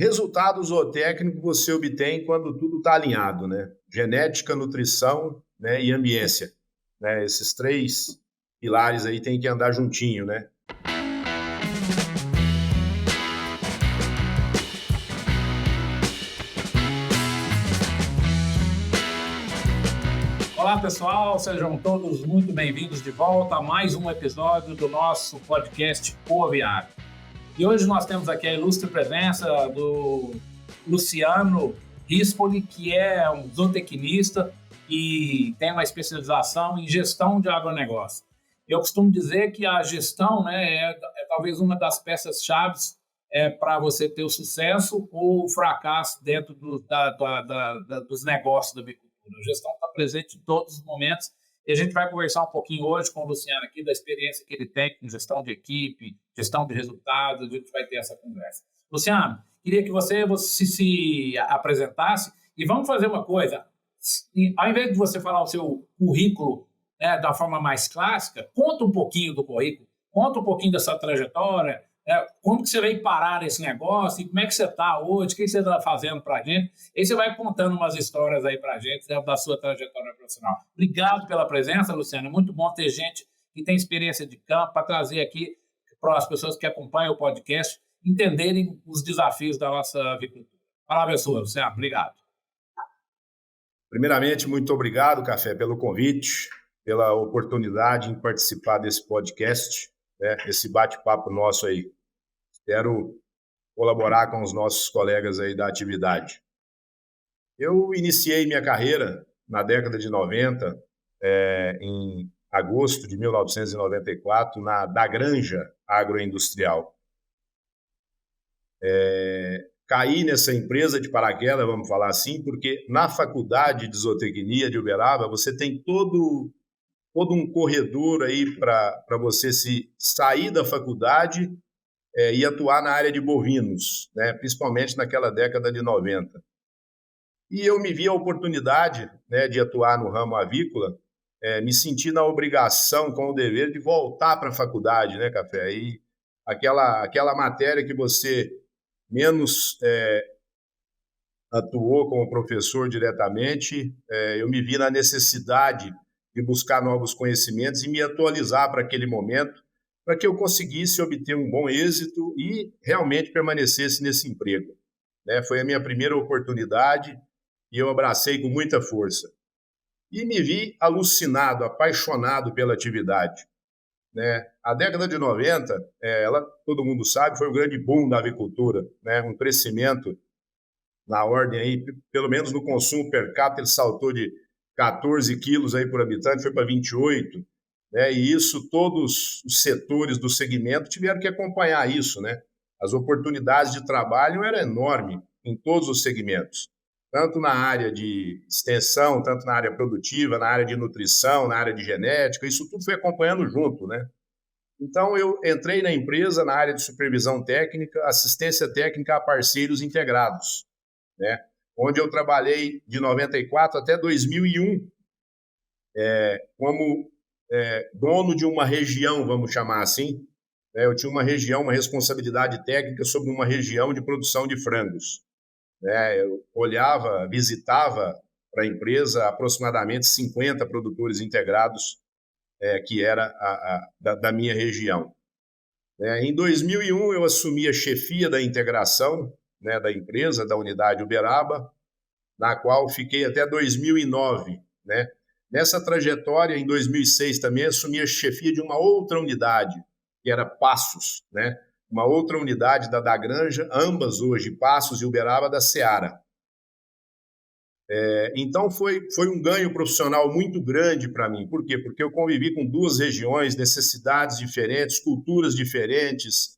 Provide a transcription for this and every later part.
Resultado zootécnico você obtém quando tudo está alinhado, né? Genética, nutrição, né, e ambiência. Né? Esses três pilares aí tem que andar juntinho, né? Olá, pessoal, sejam todos muito bem-vindos de volta a mais um episódio do nosso podcast O Aviário. E hoje nós temos aqui a ilustre presença do Luciano Rispoli, que é um zootecnista e tem uma especialização em gestão de agronegócio. Eu costumo dizer que a gestão, né, é talvez uma das peças-chave para você ter o sucesso ou o fracasso dentro dos negócios da agricultura. A gestão está presente em todos os momentos e a gente vai conversar um pouquinho hoje com o Luciano aqui da experiência que ele tem com gestão de equipe, gestão de resultados. A gente vai ter essa conversa. Luciano, queria que você se apresentasse e vamos fazer uma coisa. Ao invés de você falar o seu currículo, né, da forma mais clássica, conta um pouquinho do currículo, conta um pouquinho dessa trajetória, como que você veio parar nesse negócio, e como é que você está hoje, o que você está fazendo para a gente. Aí você vai contando umas histórias aí para a gente, né, da sua trajetória profissional. Obrigado pela presença, Luciano. É muito bom ter gente que tem experiência de campo para trazer aqui para as pessoas que acompanham o podcast entenderem os desafios da nossa agricultura. Palavra é sua, Luciano. Obrigado. Primeiramente, muito obrigado, Café, pelo convite, pela oportunidade em participar desse podcast, né, esse bate-papo nosso aí. Espero colaborar com os nossos colegas aí da atividade. Eu iniciei minha carreira na década de 90, em agosto de 1994, na Dagranja Agroindustrial. Caí nessa empresa de paraquedas, vamos falar assim, porque na faculdade de zootecnia de Uberaba você tem todo um corredor aí para você se sair da faculdade e atuar na área de bovinos, né, principalmente naquela década de 90. E eu me vi a oportunidade, né, de atuar no ramo avícola, me senti na obrigação, com o dever de voltar para a faculdade, né, Café? E aquela matéria que você menos atuou como professor diretamente, eu me vi na necessidade de buscar novos conhecimentos e me atualizar para aquele momento, para que eu conseguisse obter um bom êxito e realmente permanecesse nesse emprego. Né? Foi a minha primeira oportunidade e eu abracei com muita força. E me vi alucinado, apaixonado pela atividade. Né? A década de 90, todo mundo sabe, foi um grande boom da avicultura, né? Um crescimento na ordem, aí, pelo menos no consumo per capita, ele saltou de 14 quilos aí por habitante, foi para 28, né? E isso, todos os setores do segmento tiveram que acompanhar isso, né? As oportunidades de trabalho eram enormes em todos os segmentos, tanto na área de extensão, tanto na área produtiva, na área de nutrição, na área de genética, isso tudo foi acompanhando junto, né? Então, eu entrei na empresa na área de supervisão técnica, assistência técnica a parceiros integrados, né? Onde eu trabalhei de 94 até 2001 como dono de uma região, vamos chamar assim. Eu tinha uma região, uma responsabilidade técnica sobre uma região de produção de frangos. Eu olhava, visitava para a empresa aproximadamente 50 produtores integrados, que era da minha região. Em 2001, eu assumi a chefia da integração, né, da empresa, da unidade Uberaba, na qual fiquei até 2009. Né? Nessa trajetória, em 2006 também, assumi a chefia de uma outra unidade, que era Passos, né? Uma outra unidade da Dagranja, ambas hoje, Passos e Uberaba, da Seara. Então, foi um ganho profissional muito grande para mim. Por quê? Porque eu convivi com duas regiões, necessidades diferentes, culturas diferentes,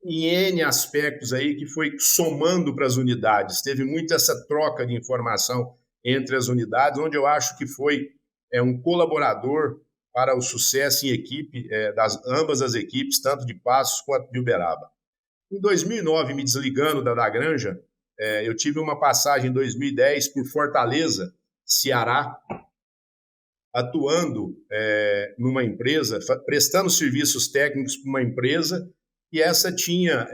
em N aspectos aí que foi somando para as unidades. Teve muito essa troca de informação entre as unidades, onde eu acho que foi um colaborador para o sucesso em equipe, das ambas as equipes, tanto de Passos quanto de Uberaba. Em 2009, me desligando da Dagranja, eu tive uma passagem em 2010 por Fortaleza, Ceará, atuando numa empresa, prestando serviços técnicos para uma empresa e essa tinha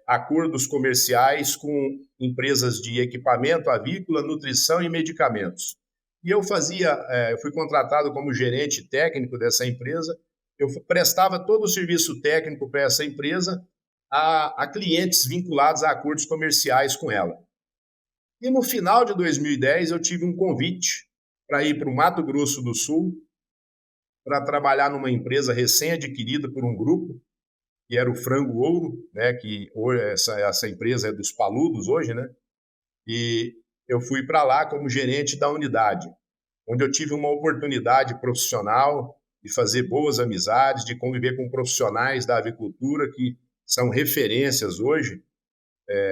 acordos comerciais com empresas de equipamento avícola, nutrição e medicamentos. E eu fui contratado como gerente técnico dessa empresa, eu prestava todo o serviço técnico para essa empresa a clientes vinculados a acordos comerciais com ela. E no final de 2010 eu tive um convite para ir para o Mato Grosso do Sul, para trabalhar numa empresa recém-adquirida por um grupo, que era o Frango Ouro, né, que hoje essa empresa é dos Paludos hoje, né? E eu fui para lá como gerente da unidade, onde eu tive uma oportunidade profissional de fazer boas amizades, de conviver com profissionais da avicultura que são referências hoje,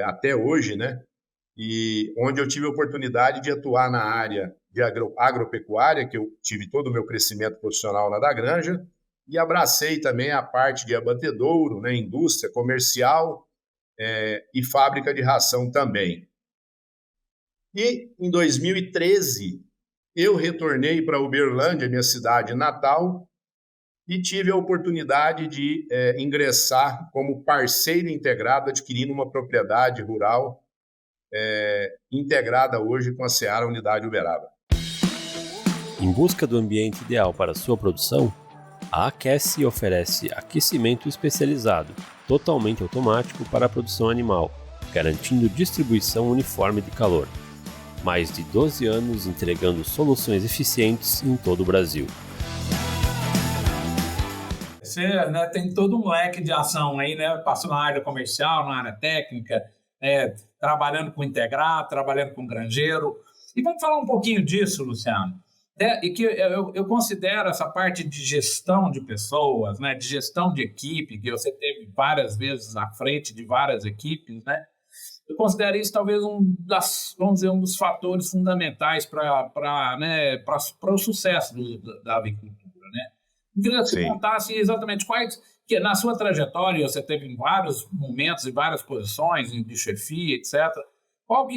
até hoje, né? E onde eu tive a oportunidade de atuar na área de agropecuária, que eu tive todo o meu crescimento profissional lá da granja, e abracei também a parte de abatedouro, né, indústria comercial e fábrica de ração também. E em 2013, eu retornei para Uberlândia, minha cidade natal, e tive a oportunidade de ingressar como parceiro integrado, adquirindo uma propriedade rural integrada hoje com a Seara Unidade Uberaba. Em busca do ambiente ideal para sua produção, a Aquece oferece aquecimento especializado, totalmente automático para a produção animal, garantindo distribuição uniforme de calor. Mais de 12 anos entregando soluções eficientes em todo o Brasil. Você, né, tem todo um leque de ação aí, né? Passou na área comercial, na área técnica, trabalhando com integrado, trabalhando com granjeiro. E vamos falar um pouquinho disso, Luciano. E que eu considero essa parte de gestão de pessoas, né, de gestão de equipe, que você teve várias vezes à frente de várias equipes, né? Eu considero isso talvez um dos fatores fundamentais para o sucesso da avicultura, né? Eu queria que você contasse exatamente quais, que na sua trajetória você teve vários momentos e várias posições de chefia, etc. Como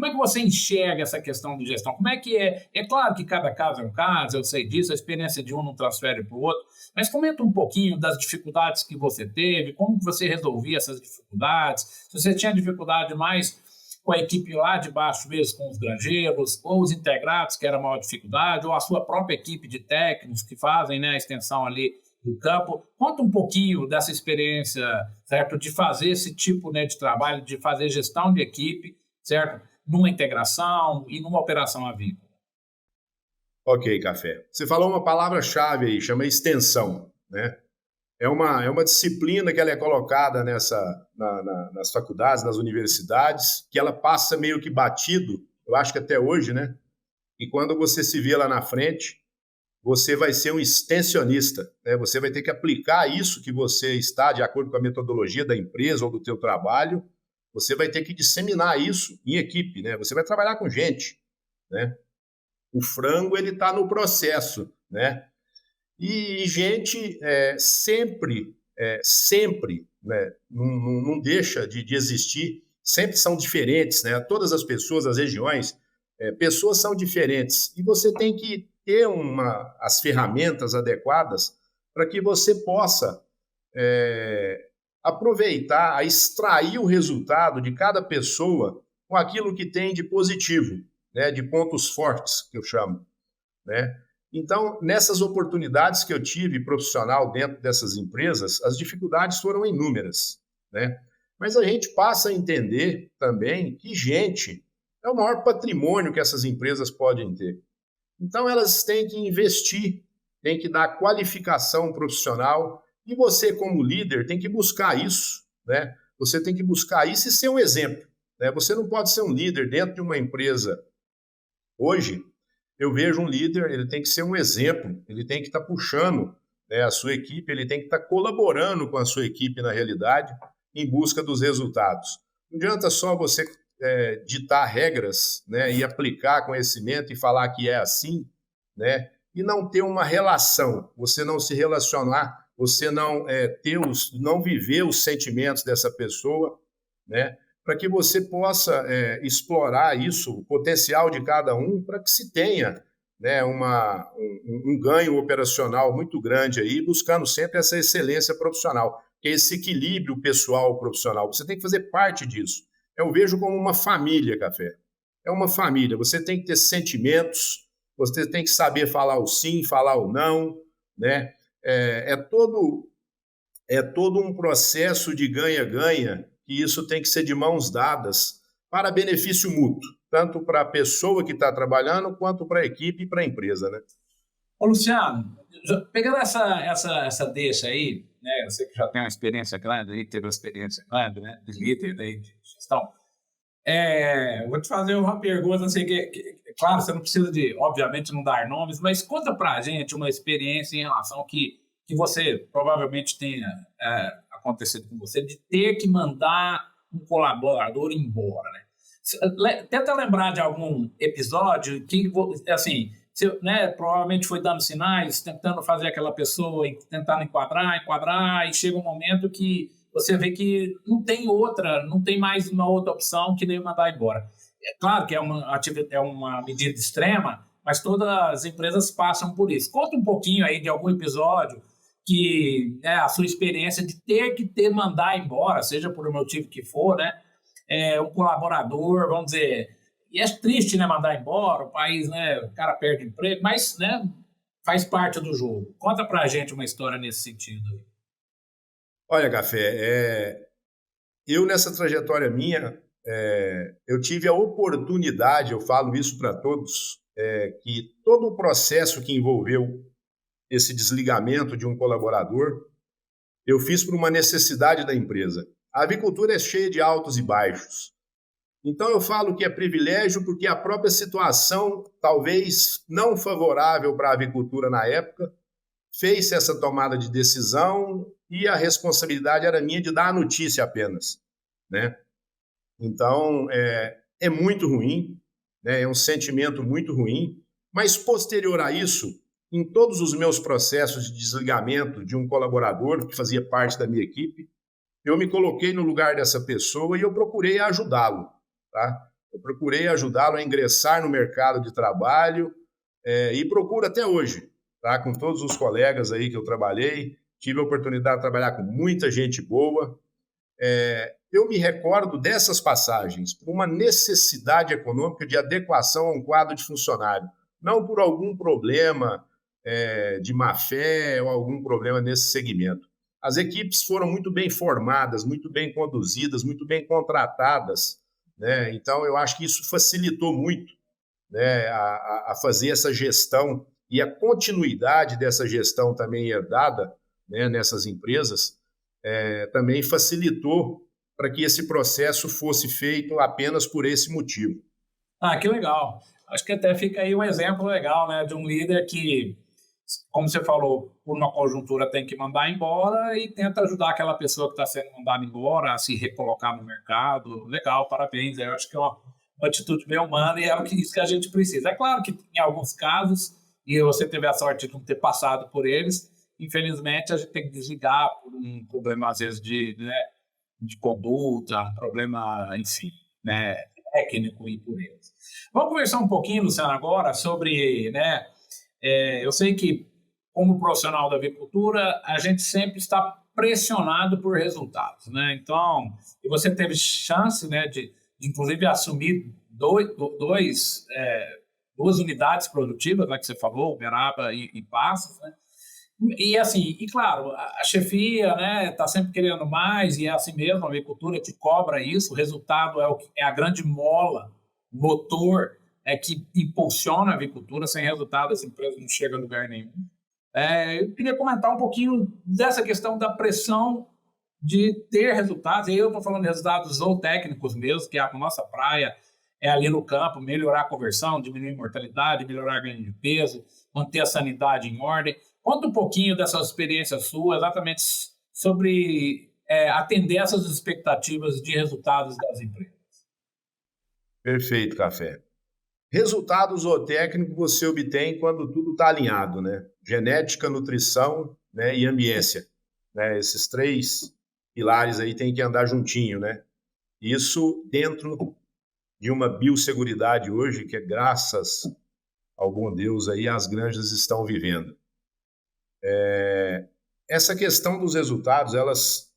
é que você enxerga essa questão de gestão? Como é que é? É claro que cada caso é um caso, eu sei disso, a experiência de um não transfere para o outro, mas comenta um pouquinho das dificuldades que você teve, como você resolvia essas dificuldades, se você tinha dificuldade mais com a equipe lá de baixo mesmo, com os granjeiros, ou os integrados, que era a maior dificuldade, ou a sua própria equipe de técnicos que fazem, né, a extensão ali do campo. Conta um pouquinho dessa experiência, certo, de fazer esse tipo, né, de trabalho, de fazer gestão de equipe, certo? Numa integração e numa operação avícola. Ok, Café. Você falou uma palavra-chave aí, chama extensão, né? É uma disciplina que ela é colocada nas faculdades, nas universidades, que ela passa meio que batido, eu acho que até hoje, né? E quando você se vê lá na frente, você vai ser um extensionista, né? Você vai ter que aplicar isso que você está, de acordo com a metodologia da empresa ou do teu trabalho, você vai ter que disseminar isso em equipe, né? Você vai trabalhar com gente, né? O frango, ele está no processo, né? E gente sempre, né? Não deixa de existir, sempre são diferentes, né? Todas as pessoas, as regiões, pessoas são diferentes. E você tem que ter as ferramentas adequadas para que você possa aproveitar, extrair o resultado de cada pessoa com aquilo que tem de positivo, né, de pontos fortes, que eu chamo, né? Então, nessas oportunidades que eu tive profissional dentro dessas empresas, as dificuldades foram inúmeras, né? Mas a gente passa a entender também que gente é o maior patrimônio que essas empresas podem ter. Então, elas têm que investir, têm que dar qualificação profissional, e você, como líder, tem que buscar isso, né? Você tem que buscar isso e ser um exemplo, né? Você não pode ser um líder dentro de uma empresa. Hoje, eu vejo um líder, ele tem que ser um exemplo, ele tem que estar puxando, né, a sua equipe, ele tem que estar colaborando com a sua equipe, na realidade, em busca dos resultados. Não adianta só você ditar regras, né, e aplicar conhecimento e falar que é assim, né, e não ter uma relação, você não se relacionar, você não não viver os sentimentos dessa pessoa, né, para que você possa explorar isso, o potencial de cada um, para que se tenha, né, um ganho operacional muito grande aí, buscando sempre essa excelência profissional, que é esse equilíbrio pessoal profissional. Você tem que fazer parte disso. Eu vejo como uma família, Café. É uma família. Você tem que ter sentimentos, você tem que saber falar o sim, falar o não, né? É todo um processo de ganha-ganha, e isso tem que ser de mãos dadas para benefício mútuo, tanto para a pessoa que está trabalhando, quanto para a equipe e para a empresa, né? Ô, Luciano, pegando essa deixa aí, né, você que já tem uma experiência grande, aí teve uma experiência grande, né, de líder, de gestão, vou te fazer uma pergunta, assim, claro, você não precisa de, obviamente, não dar nomes, mas conta pra gente uma experiência em relação que você provavelmente tenha acontecido com você, de ter que mandar um colaborador embora, né? Tenta lembrar de algum episódio que, assim, você, né, provavelmente foi dando sinais, tentando fazer aquela pessoa, tentando enquadrar, e chega um momento que você vê que não tem mais uma outra opção que nem mandar embora. É claro que é uma medida extrema, mas todas as empresas passam por isso. Conta um pouquinho aí de algum episódio que a sua experiência de ter que mandar embora, seja por um motivo que for, né? Um colaborador, vamos dizer, e é triste, né, mandar embora, o país, né, o cara perde emprego, mas, né, faz parte do jogo. Conta pra gente uma história nesse sentido. Olha, Café, eu nessa trajetória minha, eu tive a oportunidade, eu falo isso para todos, que todo o processo que envolveu esse desligamento de um colaborador, eu fiz por uma necessidade da empresa. A avicultura é cheia de altos e baixos. Então eu falo que é privilégio porque a própria situação, talvez não favorável para a avicultura na época, fez essa tomada de decisão e a responsabilidade era minha de dar a notícia apenas, né? Então, é muito ruim, né? É um sentimento muito ruim, mas posterior a isso, em todos os meus processos de desligamento de um colaborador que fazia parte da minha equipe, eu me coloquei no lugar dessa pessoa e eu procurei ajudá-lo, tá? Eu procurei ajudá-lo a ingressar no mercado de trabalho e procuro até hoje, tá? Com todos os colegas aí que eu trabalhei, tive a oportunidade de trabalhar com muita gente boa. Eu me recordo dessas passagens por uma necessidade econômica de adequação a um quadro de funcionário, não por algum problema de má-fé ou algum problema nesse segmento. As equipes foram muito bem formadas, muito bem conduzidas, muito bem contratadas, né? Então, eu acho que isso facilitou muito, né, a fazer essa gestão e a continuidade dessa gestão também herdada, né, nessas empresas, também facilitou para que esse processo fosse feito apenas por esse motivo. Que legal. Acho que até fica aí um exemplo legal, né, de um líder que, como você falou, por uma conjuntura tem que mandar embora e tenta ajudar aquela pessoa que está sendo mandada embora a se recolocar no mercado. Legal, parabéns. Eu acho que é uma atitude bem humana e isso que a gente precisa. É claro que em alguns casos, e você teve a sorte de não ter passado por eles, infelizmente a gente tem que desligar por um problema, às vezes, de conduta, problema, enfim, né, técnico e por eles. Vamos conversar um pouquinho, Luciano, agora sobre, né, eu sei que, como profissional da avicultura, a gente sempre está pressionado por resultados, né? Então, e você teve chance, né, de inclusive assumir duas unidades produtivas, né, que você falou, Uberaba e Passos, né? E assim, e claro, a chefia, né, está sempre querendo mais, e é assim mesmo, a avicultura te cobra isso, o resultado é a grande mola, motor que impulsiona a avicultura, sem resultado essa empresa não chega a lugar nenhum. Eu queria comentar um pouquinho dessa questão da pressão de ter resultados, e eu estou falando de resultados ou técnicos mesmo, que a nossa praia é ali no campo, melhorar a conversão, diminuir a mortalidade, melhorar a ganho de peso, manter a sanidade em ordem. Conta um pouquinho dessa experiência sua, exatamente sobre atender essas expectativas de resultados das empresas. Perfeito, Café. Resultado zootécnico você obtém quando tudo está alinhado, né? Genética, nutrição, né, e ambiência. Né? Esses três pilares aí têm que andar juntinho, né? Isso dentro de uma biosseguridade hoje que, graças ao bom Deus, aí as granjas estão vivendo. Essa questão dos resultados, elas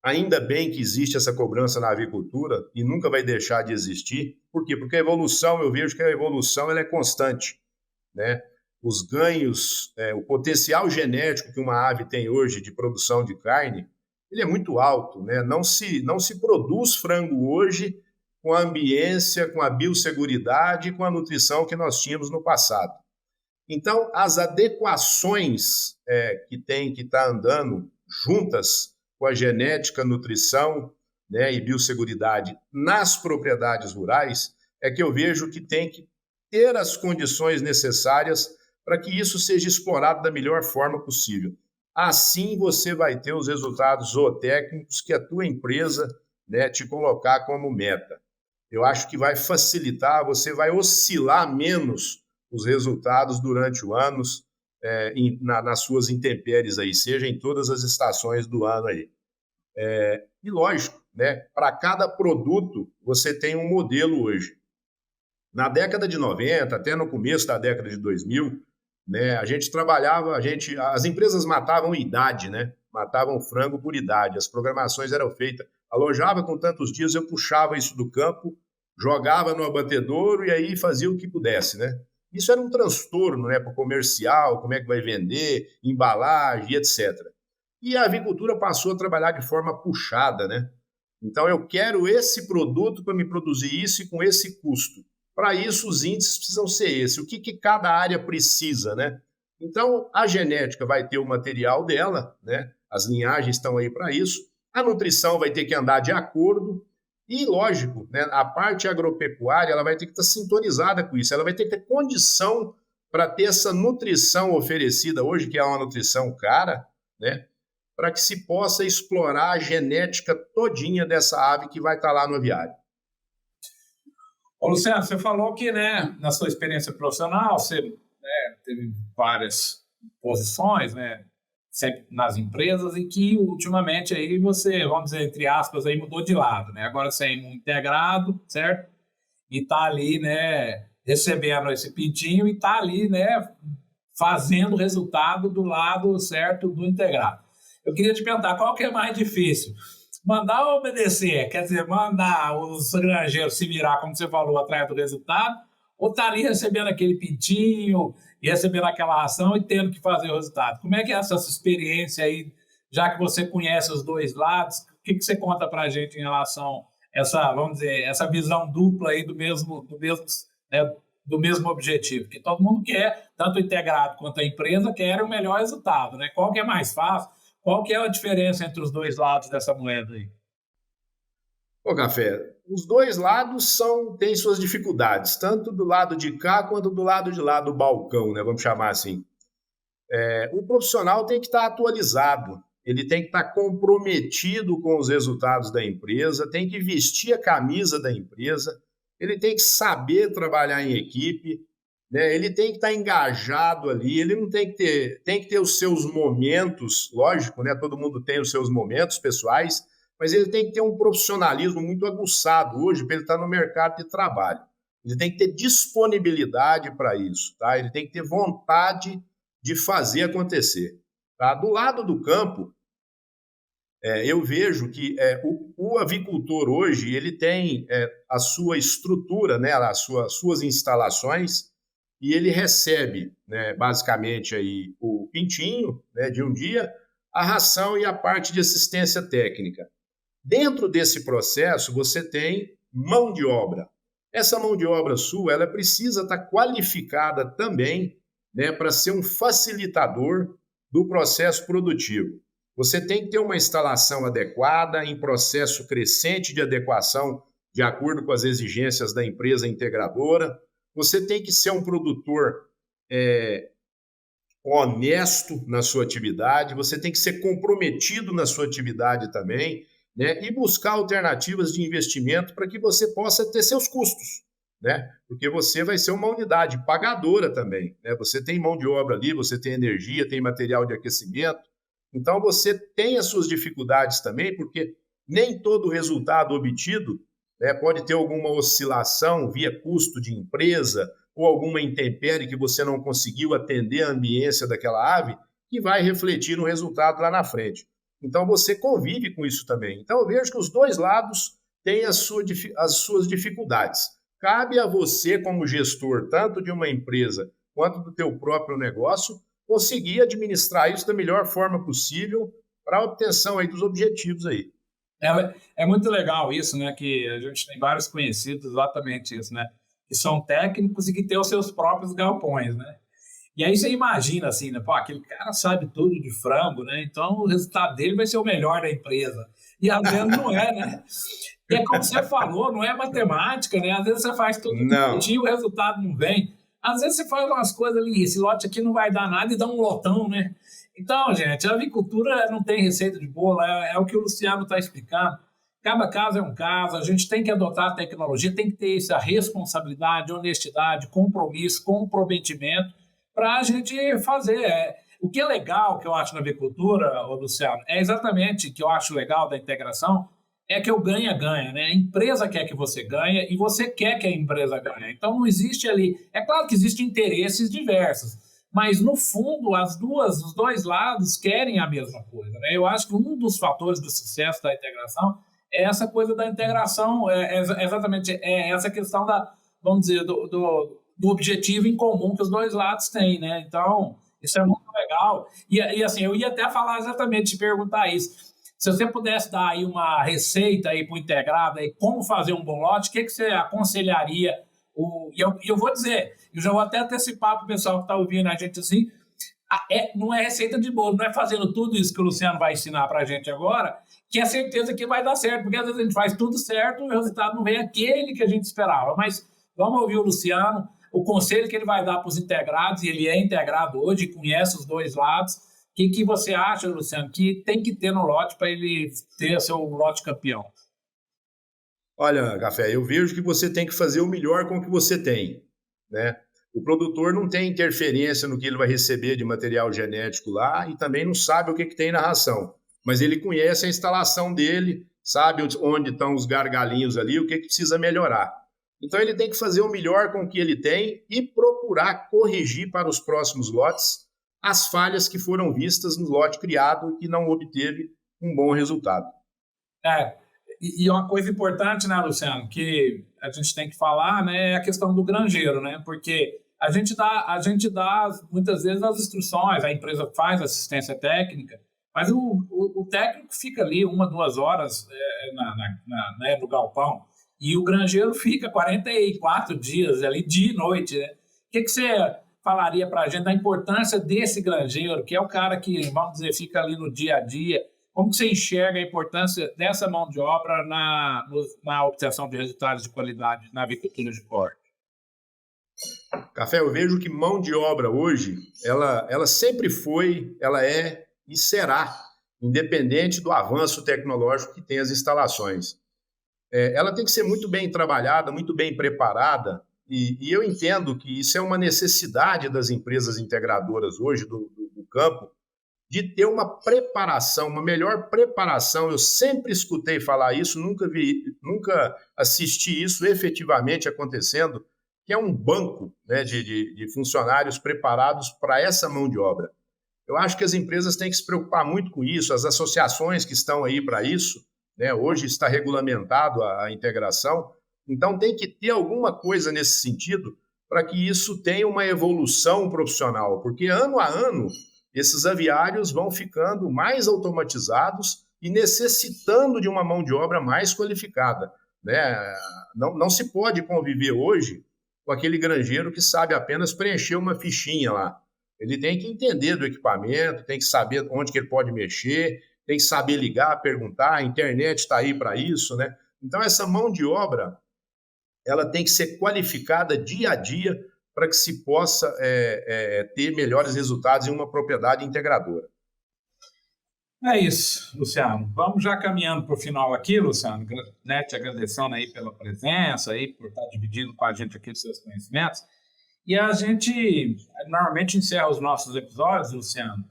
Ainda bem que existe essa cobrança na avicultura e nunca vai deixar de existir. Por quê? Porque a evolução, eu vejo que a evolução ela é constante, né? Os ganhos, o potencial genético que uma ave tem hoje de produção de carne, ele é muito alto, né? Não se produz frango hoje com a ambiência, com a biosseguridade e com a nutrição que nós tínhamos no passado. Então, as adequações que estar andando juntas com a genética, nutrição, né, e biosseguridade nas propriedades rurais, é que eu vejo que tem que ter as condições necessárias para que isso seja explorado da melhor forma possível. Assim você vai ter os resultados zootécnicos que a tua empresa, né, te colocar como meta. Eu acho que vai facilitar, você vai oscilar menos os resultados durante o ano, nas suas intempéries aí, seja em todas as estações do ano aí. E lógico, né, para cada produto você tem um modelo hoje. Na década de 90, até no começo da década de 2000, né, a gente trabalhava, as empresas matavam idade, né? Matavam frango por idade, as programações eram feitas. Alojava com tantos dias, eu puxava isso do campo, jogava no abatedouro e aí fazia o que pudesse, né? Isso era um transtorno, né, para o comercial, como é que vai vender, embalagem, etc. E a avicultura passou a trabalhar de forma puxada, né? Então, eu quero esse produto para me produzir isso e com esse custo. Para isso, os índices precisam ser esse. O que cada área precisa, né? Então, a genética vai ter o material dela, né? As linhagens estão aí para isso. A nutrição vai ter que andar de acordo. E, lógico, né, a parte agropecuária ela vai ter que estar sintonizada com isso. Ela vai ter que ter condição para ter essa nutrição oferecida hoje, que é uma nutrição cara, né? Para que se possa explorar a genética todinha dessa ave que vai estar lá no aviário. Ô, Luciano, você falou que, né, na sua experiência profissional, você, né, teve várias posições, né, sempre nas empresas, e que ultimamente aí você, vamos dizer, entre aspas, aí mudou de lado, né? Agora você é integrado, certo? E está ali, né, recebendo esse pintinho e está ali, né, fazendo o resultado do lado certo do integrado. Eu queria te perguntar, qual que é mais difícil? Mandar ou obedecer? Quer dizer, mandar os granjeiros se virar, como você falou, atrás do resultado, ou estar ali recebendo aquele pintinho e recebendo aquela ração e tendo que fazer o resultado? Como é que é essa experiência aí, já que você conhece os dois lados? O que você conta para a gente em relação a essa, vamos dizer, essa visão dupla aí do mesmo objetivo? Que todo mundo quer, tanto o integrado quanto a empresa, quer o melhor resultado, né? Qual que é mais fácil? Qual que é a diferença entre os dois lados dessa moeda aí? Ô, Café, os dois lados têm suas dificuldades, tanto do lado de cá quanto do lado de lá do balcão, né? Vamos chamar assim. O profissional tem que estar atualizado, ele tem que estar comprometido com os resultados da empresa, tem que vestir a camisa da empresa, ele tem que saber trabalhar em equipe, né? Ele tem que estar engajado ali, ele não tem que ter os seus momentos, lógico, né? Todo mundo tem os seus momentos pessoais, mas ele tem que ter um profissionalismo muito aguçado hoje para ele estar no mercado de trabalho. Ele tem que ter disponibilidade para isso, tá? Ele tem que ter vontade de fazer acontecer. Tá? Do lado do campo, eu vejo que o avicultor hoje ele tem a sua estrutura, né? As suas instalações, e ele recebe, né, basicamente aí, o pintinho, né, de um dia, a ração e a parte de assistência técnica. Dentro desse processo, você tem mão de obra. Essa mão de obra sua, ela precisa estar qualificada também, né, para ser um facilitador do processo produtivo. Você tem que ter uma instalação adequada, em processo crescente de adequação, de acordo com as exigências da empresa integradora. Você tem que ser um produtor honesto na sua atividade, você tem que ser comprometido na sua atividade também, né? E buscar alternativas de investimento para que você possa ter seus custos, né? Porque você vai ser uma unidade pagadora também, né? Você tem mão de obra ali, você tem energia, tem material de aquecimento, então você tem as suas dificuldades também, porque nem todo resultado obtido, né, pode ter alguma oscilação via custo de empresa ou alguma intempérie que você não conseguiu atender a ambiência daquela ave, que vai refletir no resultado lá na frente. Então, você convive com isso também. Então, eu vejo que os dois lados têm as suas dificuldades. Cabe a você, como gestor, tanto de uma empresa quanto do teu próprio negócio, conseguir administrar isso da melhor forma possível para a obtenção aí dos objetivos aí. É muito legal isso, né? Que a gente tem vários conhecidos exatamente isso, né? Que são técnicos e que têm os seus próprios galpões, né? E aí você imagina assim, né? Pô, aquele cara sabe tudo de frango, né? Então o resultado dele vai ser o melhor da empresa. E às vezes não é, né? E é como você falou, não é matemática, né? Às vezes você faz tudo direitinho e o resultado não vem. Às vezes você faz umas coisas ali, esse lote aqui não vai dar nada e dá um lotão, né? Então, gente, a avicultura não tem receita de bolo, é o que o Luciano está explicando. Cada caso é um caso, a gente tem que adotar a tecnologia, tem que ter essa responsabilidade, honestidade, compromisso, comprometimento para a gente fazer. O que é legal que eu acho na avicultura, Luciano, é exatamente o que eu acho legal da integração, é que o ganha-ganha, né? A empresa quer que você ganhe e você quer que a empresa ganhe. Então, não existe ali... É claro que existem interesses diversos, mas, no fundo, os dois lados querem a mesma coisa, né? Eu acho que um dos fatores do sucesso da integração é essa coisa da integração, exatamente essa questão da, vamos dizer, do objetivo em comum que os dois lados têm, né? Então, isso é muito legal. E assim, eu ia até falar exatamente, te perguntar isso. Se você pudesse dar aí uma receita aí para o integrado, aí, como fazer um bom lote, o que você aconselharia? E eu vou dizer, eu já vou até antecipar para o pessoal que está ouvindo a gente assim, não é receita de bolo, não é fazendo tudo isso que o Luciano vai ensinar para a gente agora, que é certeza que vai dar certo, porque às vezes a gente faz tudo certo e o resultado não vem aquele que a gente esperava. Mas vamos ouvir o Luciano, o conselho que ele vai dar para os integrados, e ele é integrado hoje, conhece os dois lados. O que você acha, Luciano, que tem que ter no lote para ele ter seu lote campeão? Olha, Café, eu vejo que você tem que fazer o melhor com o que você tem, né? O produtor não tem interferência no que ele vai receber de material genético lá e também não sabe o que tem na ração. Mas ele conhece a instalação dele, sabe onde estão os gargalinhos ali, o que precisa melhorar. Então ele tem que fazer o melhor com o que ele tem e procurar corrigir para os próximos lotes as falhas que foram vistas no lote criado e que não obteve um bom resultado. E uma coisa importante, né, Luciano, que a gente tem que falar, né, é a questão do granjeiro, né, porque a gente dá muitas vezes as instruções, a empresa faz assistência técnica, mas o técnico fica ali 1-2 horas no galpão e o granjeiro fica 44 dias ali, dia e noite, né? O que você falaria para a gente da importância desse granjeiro, que é o cara que, vamos dizer, fica ali no dia a dia? Como que você enxerga a importância dessa mão de obra na obtenção de resultados de qualidade na avicultura de corte? Café, eu vejo que mão de obra hoje, ela sempre foi, ela é e será, independente do avanço tecnológico que tem as instalações. Ela tem que ser muito bem trabalhada, muito bem preparada, e eu entendo que isso é uma necessidade das empresas integradoras hoje do campo, de ter uma preparação, uma melhor preparação. Eu sempre escutei falar isso, nunca assisti isso efetivamente acontecendo, que é um banco, né, de funcionários preparados para essa mão de obra. Eu acho que as empresas têm que se preocupar muito com isso, as associações que estão aí para isso, né, hoje está regulamentado a integração, então tem que ter alguma coisa nesse sentido para que isso tenha uma evolução profissional, porque ano a ano esses aviários vão ficando mais automatizados e necessitando de uma mão de obra mais qualificada, né? Não se pode conviver hoje com aquele granjeiro que sabe apenas preencher uma fichinha lá. Ele tem que entender do equipamento, tem que saber onde que ele pode mexer, tem que saber ligar, perguntar, a internet está aí para isso, né? Então, essa mão de obra, ela tem que ser qualificada dia a dia para que se possa ter melhores resultados em uma propriedade integradora. É isso, Luciano. Vamos já caminhando para o final aqui, Luciano, né, te agradecendo aí pela presença, aí, por estar dividindo com a gente aqui os seus conhecimentos. E a gente normalmente encerra os nossos episódios, Luciano,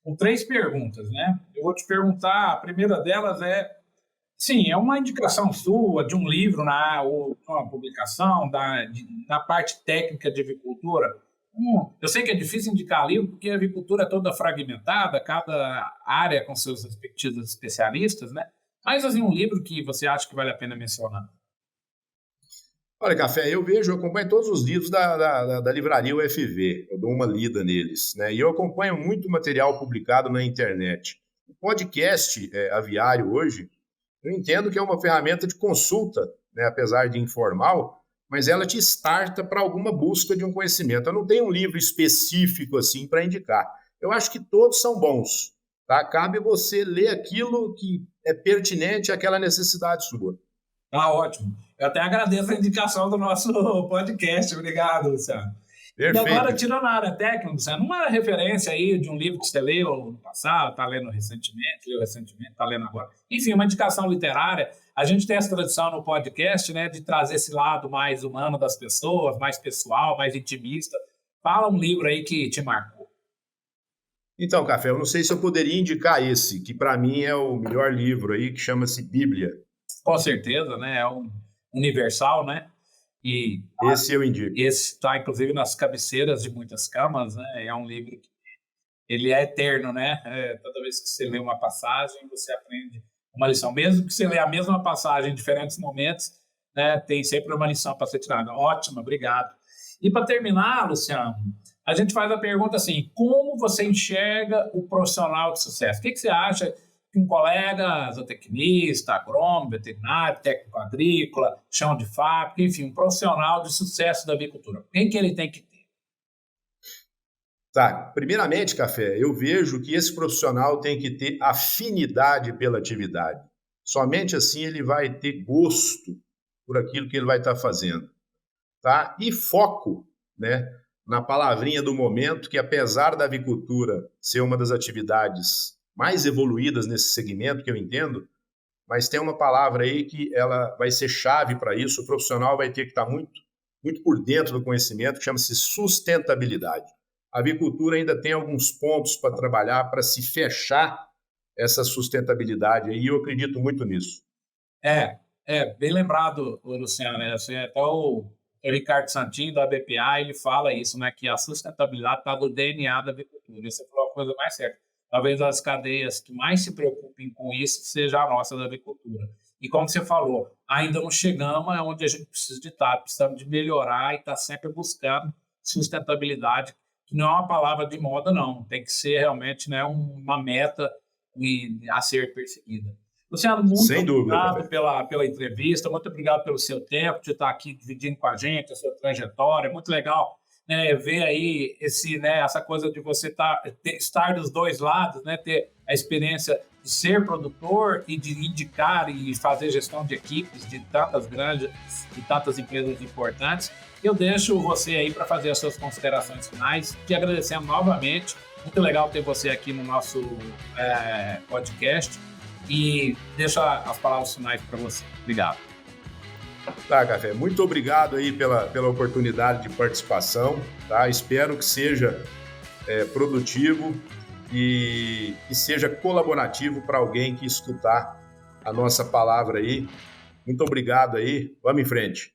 com 3 perguntas, né? Eu vou te perguntar, a primeira delas sim, é uma indicação sua de um livro ou uma publicação na parte técnica de avicultura, Eu sei que é difícil indicar livro, porque a avicultura é toda fragmentada, cada área com seus respectivos especialistas, né? Mas, assim, um livro que você acha que vale a pena mencionar. Olha, Café, eu acompanho todos os livros da livraria UFV, eu dou uma lida neles, né? E eu acompanho muito material publicado na internet. O podcast aviário hoje, eu entendo que é uma ferramenta de consulta, né? Apesar de informal, mas ela te starta para alguma busca de um conhecimento. Eu não tenho um livro específico assim para indicar. Eu acho que todos são bons, tá? Cabe você ler aquilo que é pertinente àquela necessidade sua. Ah, ótimo. Eu até agradeço a indicação do nosso podcast. Obrigado, Luciano. E agora, Perfeito. tirando a área técnica, Luciano, uma referência aí de um livro que você leu no passado, está leu recentemente, está lendo agora. Enfim, uma indicação literária. A gente tem essa tradição no podcast, né, de trazer esse lado mais humano das pessoas, mais pessoal, mais intimista. Fala um livro aí que te marcou. Então, Café, eu não sei se eu poderia indicar esse, que para mim é o melhor livro aí, que chama-se Bíblia. Com certeza, né? É um universal, né? E Esse eu indico. esse está, inclusive, nas cabeceiras de muitas camas, né? É um livro que ele é eterno, né? Toda vez que você lê uma passagem, você aprende uma lição. Mesmo que você lê a mesma passagem em diferentes momentos, né? Tem sempre uma lição para ser tirada. Ótimo, obrigado. E para terminar, Luciano, a gente faz a pergunta assim: como você enxerga o profissional de sucesso? O que você acha que um colega zootecnista, agrônomo, veterinário, técnico agrícola, chão de fábrica, enfim, um profissional de sucesso da avicultura, quem que ele tem que ter? Tá, primeiramente, Café, eu vejo que esse profissional tem que ter afinidade pela atividade. Somente assim ele vai ter gosto por aquilo que ele vai estar fazendo, tá? E foco, né, na palavrinha do momento, que apesar da avicultura ser uma das atividades mais evoluídas nesse segmento, que eu entendo, mas tem uma palavra aí que ela vai ser chave para isso, o profissional vai ter que estar muito, muito por dentro do conhecimento, que chama-se sustentabilidade. A avicultura ainda tem alguns pontos para trabalhar, para se fechar essa sustentabilidade, e eu acredito muito nisso. Bem lembrado, Luciano, né? Assim, até o Ricardo Santin, da BPA, ele fala isso, né? Que a sustentabilidade está no DNA da avicultura. Você falou a coisa mais certa. Talvez as cadeias que mais se preocupem com isso seja a nossa da avicultura. E como você falou, ainda não chegamos onde a gente precisa de estar, precisamos de melhorar e estar sempre buscando sustentabilidade, que não é uma palavra de moda, não. Tem que ser realmente, né, uma meta a ser perseguida. Luciano, muito Sem dúvida, obrigado pela entrevista, muito obrigado pelo seu tempo, de estar aqui dividindo com a gente a sua trajetória. Muito legal, né, ver aí essa coisa de você estar dos dois lados, né, ter a experiência de ser produtor e de indicar e fazer gestão de equipes de tantas grandes e tantas empresas importantes. Eu deixo você aí para fazer as suas considerações finais, te agradecendo novamente. Muito legal ter você aqui no nosso podcast e deixo as palavras finais para você. Obrigado. Tá, Café, muito obrigado aí pela oportunidade de participação, tá? Espero que seja produtivo e seja colaborativo para alguém que escutar a nossa palavra aí. Muito obrigado aí, vamos em frente.